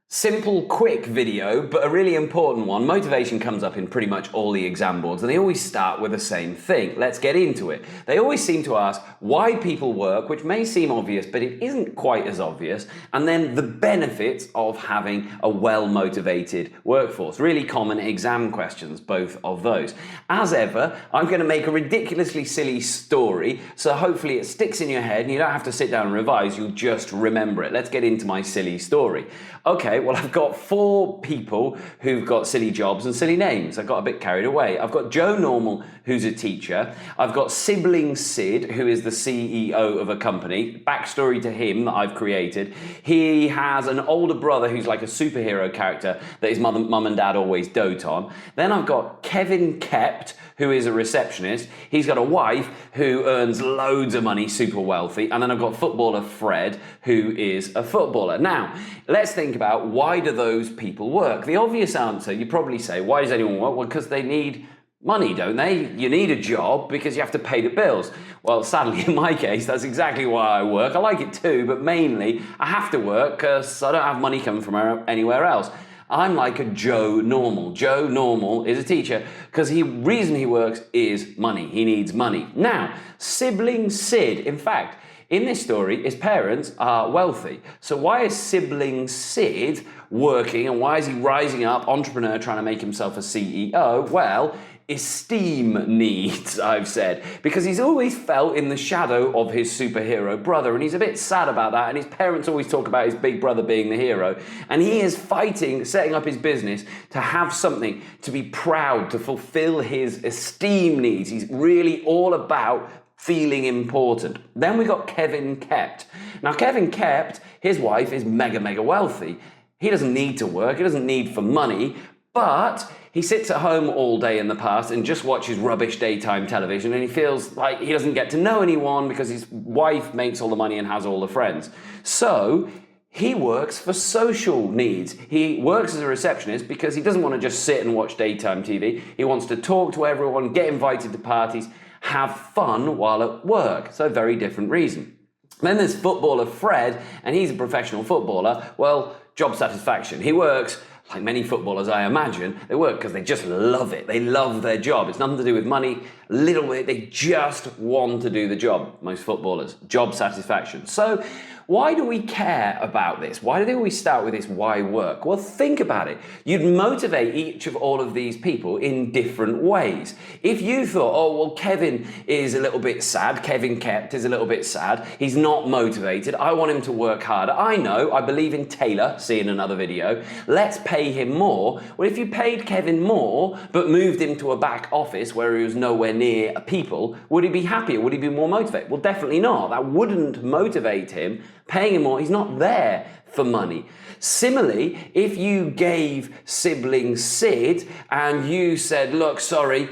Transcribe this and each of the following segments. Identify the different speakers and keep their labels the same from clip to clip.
Speaker 1: Simple, quick video, but a really important one. Motivation comes up in pretty much all the exam boards, and they always start with the same thing. Let's get into it. They always seem to ask why people work, which may seem obvious, but it isn't quite as obvious, and then the benefits of having a well-motivated workforce. Really common exam questions, both of those. As ever, I'm going to make a ridiculously silly story, so hopefully it sticks in your head and you don't have to sit down and revise, you'll just remember it. Let's get into my silly story. Okay, well, I've got 4 people who've got silly jobs and silly names. I got a bit carried away. I've got Joe Normal, who's a teacher. I've got sibling Sid, who is the CEO of a company. Backstory to him that I've created. He has an older brother who's like a superhero character that his mum and dad always dote on. Then I've got Kevin Kept, who is a receptionist. He's got a wife who earns loads of money, super wealthy. And then I've got footballer Fred, who is a footballer. Now, let's think about why do those people work? The obvious answer, you probably say, why does anyone work? Well, because they need money, don't they? You need a job because you have to pay the bills. Well, sadly, in my case, that's exactly why I work. I like it too, but mainly I have to work because I don't have money coming from anywhere else. I'm like a Joe Normal. Joe Normal is a teacher because the reason he works is money. He needs money. Now, sibling Sid, in fact, in this story, his parents are wealthy. So why is sibling Sid working and why is he rising up, entrepreneur, trying to make himself a CEO? Well, Esteem needs, I've said, because he's always felt in the shadow of his superhero brother, and he's a bit sad about that, and his parents always talk about his big brother being the hero, and he is fighting, setting up his business to have something, to be proud, to fulfill his esteem needs. He's really all about feeling important. Then we got Kevin Kept. Now, Kevin Kept, his wife is mega wealthy. He doesn't need to work, he doesn't need for money, but he sits at home all day in the past and just watches rubbish daytime television, and he feels like he doesn't get to know anyone because his wife makes all the money and has all the friends. So he works for social needs. He works as a receptionist because he doesn't want to just sit and watch daytime TV. He wants to talk to everyone, get invited to parties, have fun while at work. So a very different reason. Then there's footballer Fred, and he's a professional footballer. Well, job satisfaction. He works, like many footballers, I imagine, they work because they just love it. They love their job. It's nothing to do with money, little bit. They just want to do the job, most footballers. Job satisfaction. So why do we care about this? Why do they always start with this why work? Well, think about it. You'd motivate each of all of these people in different ways. If you thought, oh, well, Kevin is a little bit sad, Kevin Kept is a little bit sad, he's not motivated, I want him to work harder. I believe in Taylor, see in another video, let's pay him more. Well, if you paid Kevin more, but moved him to a back office where he was nowhere near people, would he be happier? Would he be more motivated? Well, definitely not. That wouldn't motivate him. Paying him more, he's not there for money. Similarly, if you gave sibling Sid and you said, look, sorry,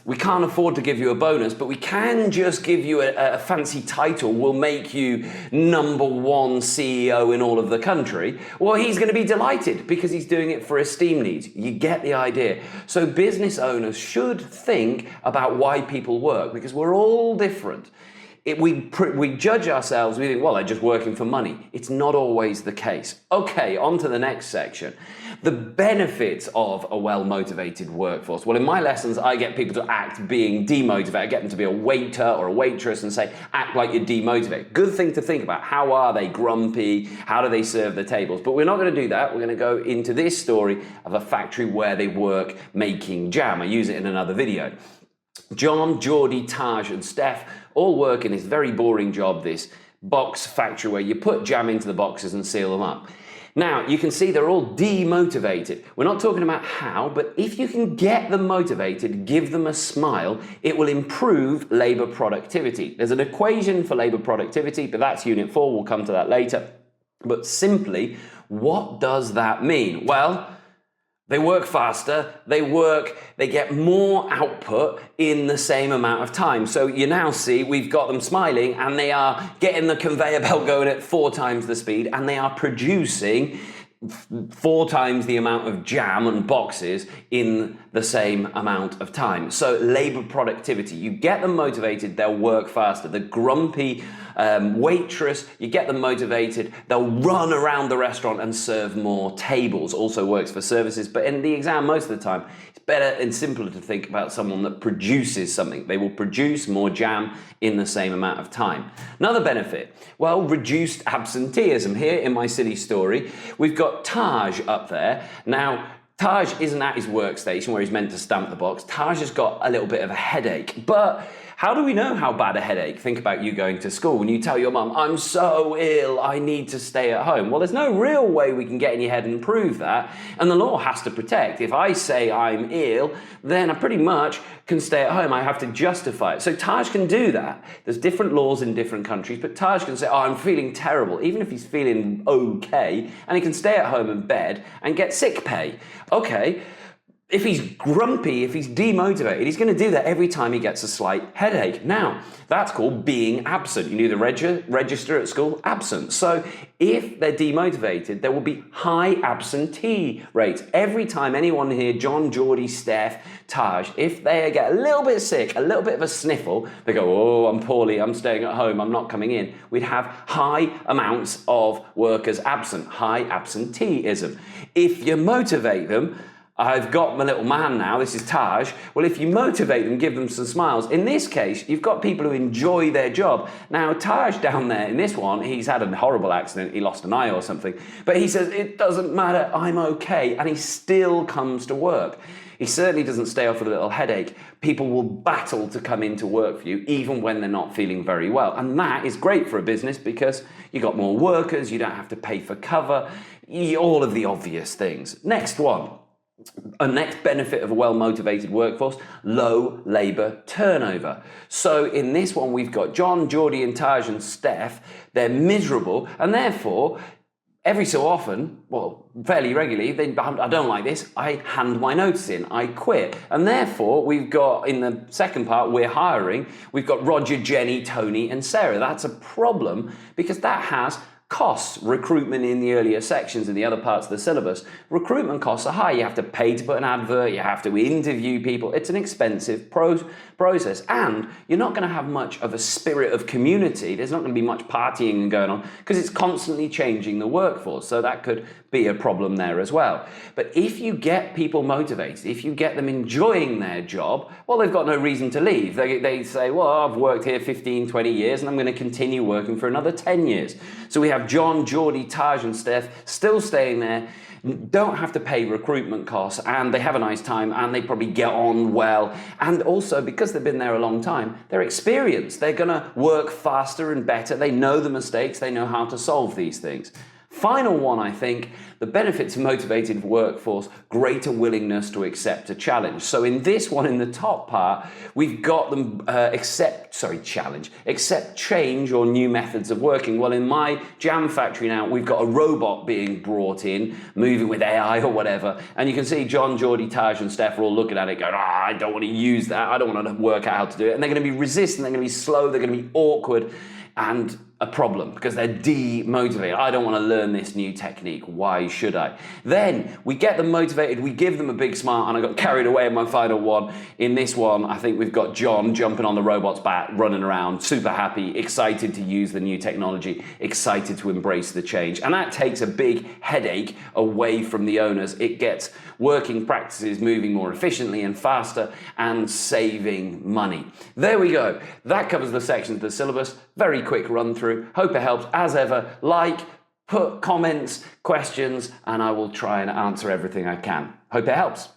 Speaker 1: we can't afford to give you a bonus, but we can just give you a fancy title. We'll make you #1 CEO in all of the country. Well, he's going to be delighted because he's doing it for esteem needs. You get the idea. So business owners should think about why people work because we're all different. We judge ourselves, we think, well, they're just working for money. It's not always the case. Okay, on to the next section. The benefits of a well-motivated workforce. Well, in my lessons, I get people to act being demotivated. I get them to be a waiter or a waitress and say, act like you're demotivated. Good thing to think about. How are they grumpy? How do they serve the tables? But we're not going to do that. We're going to go into this story of a factory where they work making jam. I use it in another video. John, Geordie, Taj and Steph all work in this very boring job, this box factory where you put jam into the boxes and seal them up. Now, you can see they're all demotivated. We're not talking about how, but if you can get them motivated, give them a smile, it will improve labour productivity. There's an equation for labour productivity, but that's Unit 4. We'll come to that later. But simply, what does that mean? Well, they work faster, they get more output in the same amount of time. So you now see we've got them smiling and they are getting the conveyor belt going at 4 times the speed and they are producing 4 times the amount of jam and boxes in the same amount of time. So labor productivity, you get them motivated, they'll work faster. The grumpy waitress, you get them motivated, they'll run around the restaurant and serve more tables. Also works for services, but in the exam most of the time, it's better and simpler to think about someone that produces something. They will produce more jam in the same amount of time. Another benefit, well, reduced absenteeism. Here in my silly story, we've got Taj up there. Now, Taj isn't at his workstation where he's meant to stamp the box. Taj has got a little bit of a headache, but how do we know how bad a headache? Think about you going to school and you tell your mum, I'm so ill, I need to stay at home. Well, there's no real way we can get in your head and prove that, and the law has to protect. If I say I'm ill, then I pretty much can stay at home. I have to justify it. So Taj can do that. There's different laws in different countries, but Taj can say, oh, I'm feeling terrible, even if he's feeling okay, and he can stay at home in bed and get sick pay. Okay. If he's grumpy, if he's demotivated, he's going to do that every time he gets a slight headache. Now, that's called being absent. You do the register at school, absent. So if they're demotivated, there will be high absentee rates. Every time anyone here, John, Geordie, Steph, Taj, if they get a little bit sick, a little bit of a sniffle, they go, oh, I'm poorly, I'm staying at home, I'm not coming in. We'd have high amounts of workers absent, high absenteeism. If you motivate them, I've got my little man now, this is Taj. Well, if you motivate them, give them some smiles. In this case, you've got people who enjoy their job. Now, Taj down there in this one, he's had a horrible accident, he lost an eye or something, but he says, it doesn't matter, I'm okay, and he still comes to work. He certainly doesn't stay off with a little headache. People will battle to come into work for you, even when they're not feeling very well. And that is great for a business because you got more workers, you don't have to pay for cover, all of the obvious things. Next one. A next benefit of a well-motivated workforce, low labour turnover. So in this one, we've got John, Geordie and Taj and Steph. They're miserable and therefore, every so often, well, fairly regularly, I don't like this, I hand my notice in, I quit. And therefore, we've got, in the second part, we're hiring, we've got Roger, Jenny, Tony and Sarah. That's a problem because that has costs. Recruitment in the earlier sections in the other parts of the syllabus, recruitment costs are high. You have to pay to put an advert, you have to interview people. It's an expensive process, and you're not going to have much of a spirit of community. There's not going to be much partying going on because it's constantly changing the workforce, so that could be a problem there as well. But if you get people motivated, if you get them enjoying their job, well, they've got no reason to leave. They say, well, I've worked here 15, 20 years and I'm going to continue working for another 10 years. So we have John, Geordie, Taj and Steph still staying there, don't have to pay recruitment costs, and they have a nice time and they probably get on well. And also, because they've been there a long time, they're experienced. They're going to work faster and better. They know the mistakes. They know how to solve these things. Final one, I think, the benefits of motivated workforce, greater willingness to accept a challenge. So in this one, in the top part, we've got them accept change or new methods of working. Well, in my jam factory now, we've got a robot being brought in, moving with AI or whatever. And you can see John, Geordie, Taj and Steph are all looking at it going, I don't want to use that. I don't want to work out how to do it. And they're going to be resistant. They're going to be slow. They're going to be awkward. And a problem because they're demotivated. I don't want to learn this new technique. Why should I? Then we get them motivated. We give them a big smile, and I got carried away in my final one. In this one, I think we've got John jumping on the robot's back, running around, super happy, excited to use the new technology, excited to embrace the change. And that takes a big headache away from the owners. It gets working practices moving more efficiently and faster and saving money. There we go. That covers the sections of the syllabus. Very quick run through. Hope it helps. As ever, put comments, questions, and I will try and answer everything I can. Hope it helps.